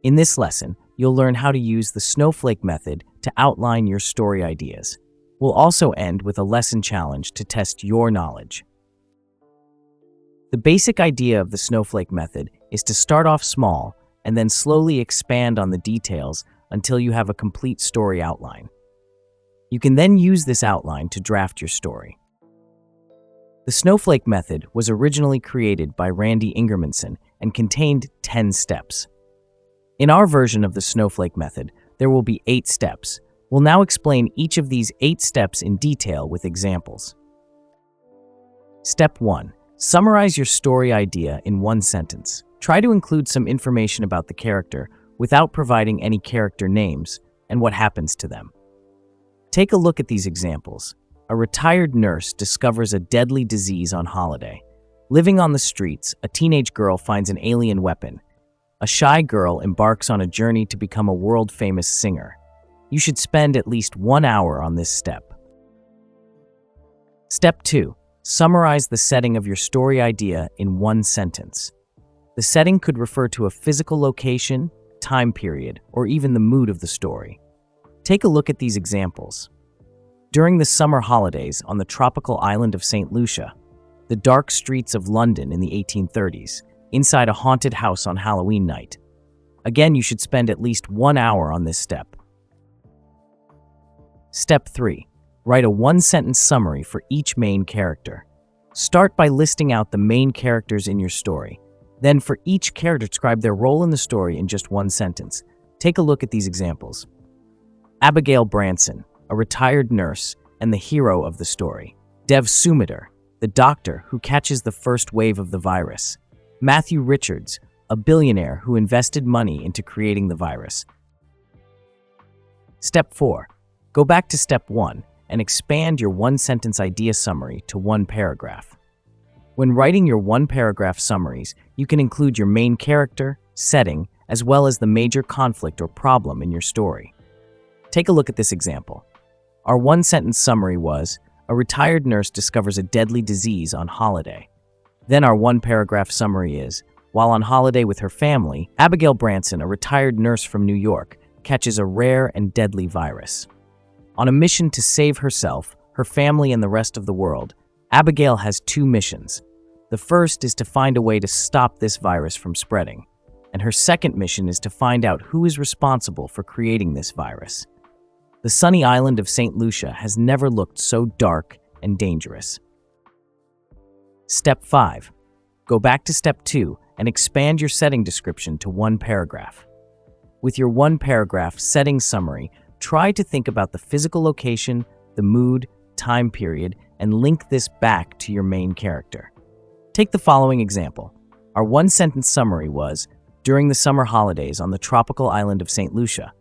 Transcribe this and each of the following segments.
In this lesson, you'll learn how to use the Snowflake method to outline your story ideas. We'll also end with a lesson challenge to test your knowledge. The basic idea of the Snowflake method is to start off small and then slowly expand on the details until you have a complete story outline. You can then use this outline to draft your story. The Snowflake method was originally created by Randy Ingermanson and contained 10 steps. In our version of the Snowflake method, there will be 8 steps. We'll now explain each of these 8 steps in detail with examples. Step 1. Summarize your story idea in one sentence. Try to include some information about the character without providing any character names and what happens to them. Take a look at these examples. A retired nurse discovers a deadly disease on holiday. Living on the streets, a teenage girl finds an alien weapon. A shy girl embarks on a journey to become a world-famous singer. You should spend at least 1 hour on this step. Step 2. Summarize the setting of your story idea in one sentence. The setting could refer to a physical location, time period, or even the mood of the story. Take a look at these examples. During the summer holidays on the tropical island of St. Lucia, the dark streets of London in the 1830s, inside a haunted house on Halloween night. Again, you should spend at least 1 hour on this step. Step 3. Write a one-sentence summary for each main character. Start by listing out the main characters in your story. Then for each character, describe their role in the story in just one sentence. Take a look at these examples. Abigail Branson, a retired nurse and the hero of the story. Dev Sumiter, the doctor who catches the first wave of the virus. Matthew Richards, a billionaire who invested money into creating the virus. Step 4. Go back to step 1 and expand your one-sentence idea summary to one paragraph. When writing your one-paragraph summaries, you can include your main character, setting, as well as the major conflict or problem in your story. Take a look at this example. Our one-sentence summary was, a retired nurse discovers a deadly disease on holiday. Then our one-paragraph summary is, while on holiday with her family, Abigail Branson, a retired nurse from New York, catches a rare and deadly virus. On a mission to save herself, her family, and the rest of the world, Abigail has 2 missions. The first is to find a way to stop this virus from spreading, and her second mission is to find out who is responsible for creating this virus. The sunny island of St. Lucia has never looked so dark and dangerous. Step 5. Go back to step 2 and expand your setting description to one paragraph. With your one-paragraph setting summary, try to think about the physical location, the mood, time period, and link this back to your main character. Take the following example. Our one-sentence summary was, during the summer holidays on the tropical island of St. Lucia.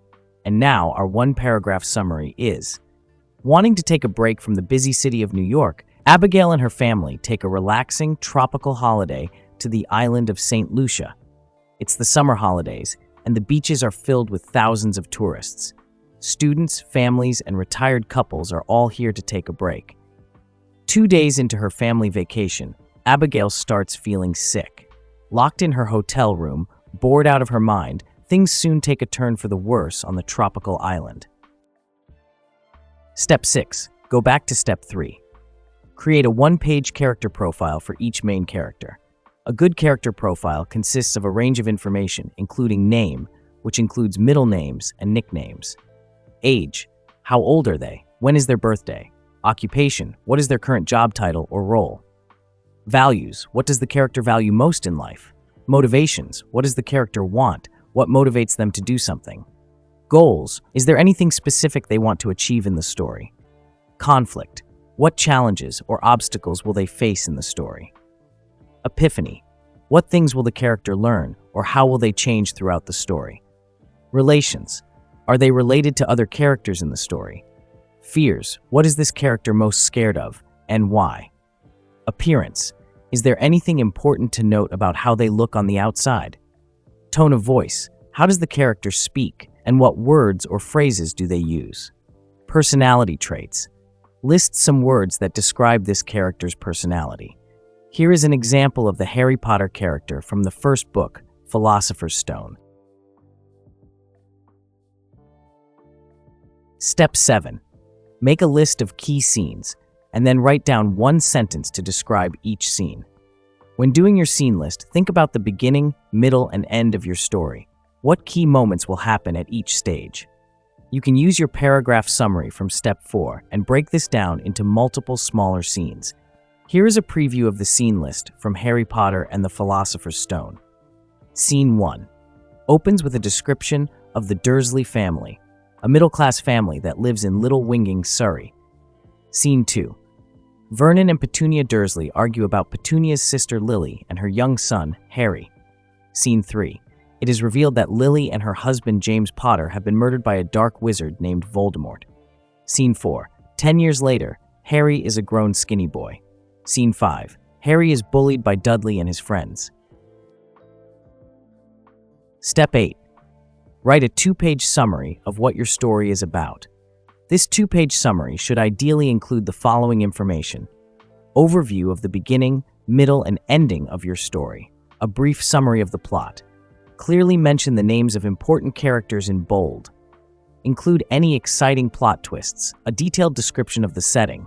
And now our one-paragraph summary is, wanting to take a break from the busy city of New York, Abigail and her family take a relaxing tropical holiday to the island of St. Lucia. It's the summer holidays, and the beaches are filled with thousands of tourists. Students, families, and retired couples are all here to take a break. 2 days into her family vacation, Abigail starts feeling sick. Locked in her hotel room, bored out of her mind, things soon take a turn for the worse on the tropical island. Step 6. Go back to step 3. Create a one-page character profile for each main character. A good character profile consists of a range of information, including name, which includes middle names and nicknames. Age, how old are they? When is their birthday? Occupation, what is their current job title or role? Values, what does the character value most in life? Motivations, what does the character want? What motivates them to do something? Goals, is there anything specific they want to achieve in the story? Conflict, what challenges or obstacles will they face in the story? Epiphany, what things will the character learn or how will they change throughout the story? Relations, are they related to other characters in the story? Fears, what is this character most scared of and why? Appearance, is there anything important to note about how they look on the outside? Tone of voice, how does the character speak and what words or phrases do they use? Personality traits, list some words that describe this character's personality. Here is an example of the Harry Potter character from the first book, Philosopher's Stone. Step 7. Make a list of key scenes, and then write down one sentence to describe each scene. When doing your scene list, think about the beginning, middle, and end of your story. What key moments will happen at each stage? You can use your paragraph summary from Step 4 and break this down into multiple smaller scenes. Here is a preview of the scene list from Harry Potter and the Philosopher's Stone. Scene 1 opens with a description of the Dursley family, a middle-class family that lives in Little Winging, Surrey. Scene 2. Vernon and Petunia Dursley argue about Petunia's sister Lily and her young son, Harry. Scene 3. It is revealed that Lily and her husband James Potter have been murdered by a dark wizard named Voldemort. Scene 4. 10 years later, Harry is a grown skinny boy. Scene 5. Harry is bullied by Dudley and his friends. Step 8. Write a 2-page summary of what your story is about. This 2-page summary should ideally include the following information: overview of the beginning, middle, and ending of your story, a brief summary of the plot. Clearly mention the names of important characters in bold. Include any exciting plot twists, a detailed description of the setting,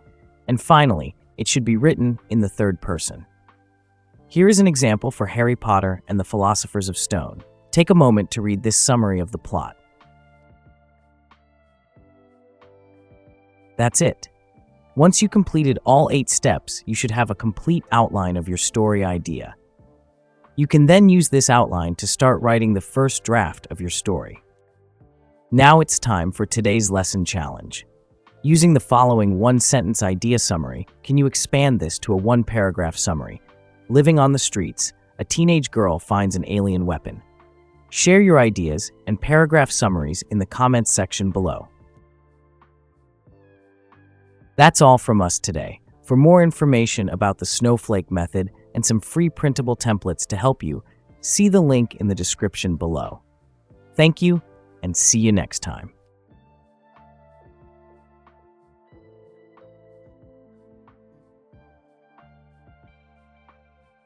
and finally, it should be written in the third person. Here is an example for Harry Potter and the Philosopher's Stone. Take a moment to read this summary of the plot. That's it. Once you completed all 8 steps, you should have a complete outline of your story idea. You can then use this outline to start writing the first draft of your story. Now it's time for today's lesson challenge. Using the following 1-sentence idea summary, can you expand this to a 1-paragraph summary? Living on the streets, a teenage girl finds an alien weapon. Share your ideas and paragraph summaries in the comments section below. That's all from us today. For more information about the Snowflake method and some free printable templates to help you, see the link in the description below. Thank you, and see you next time.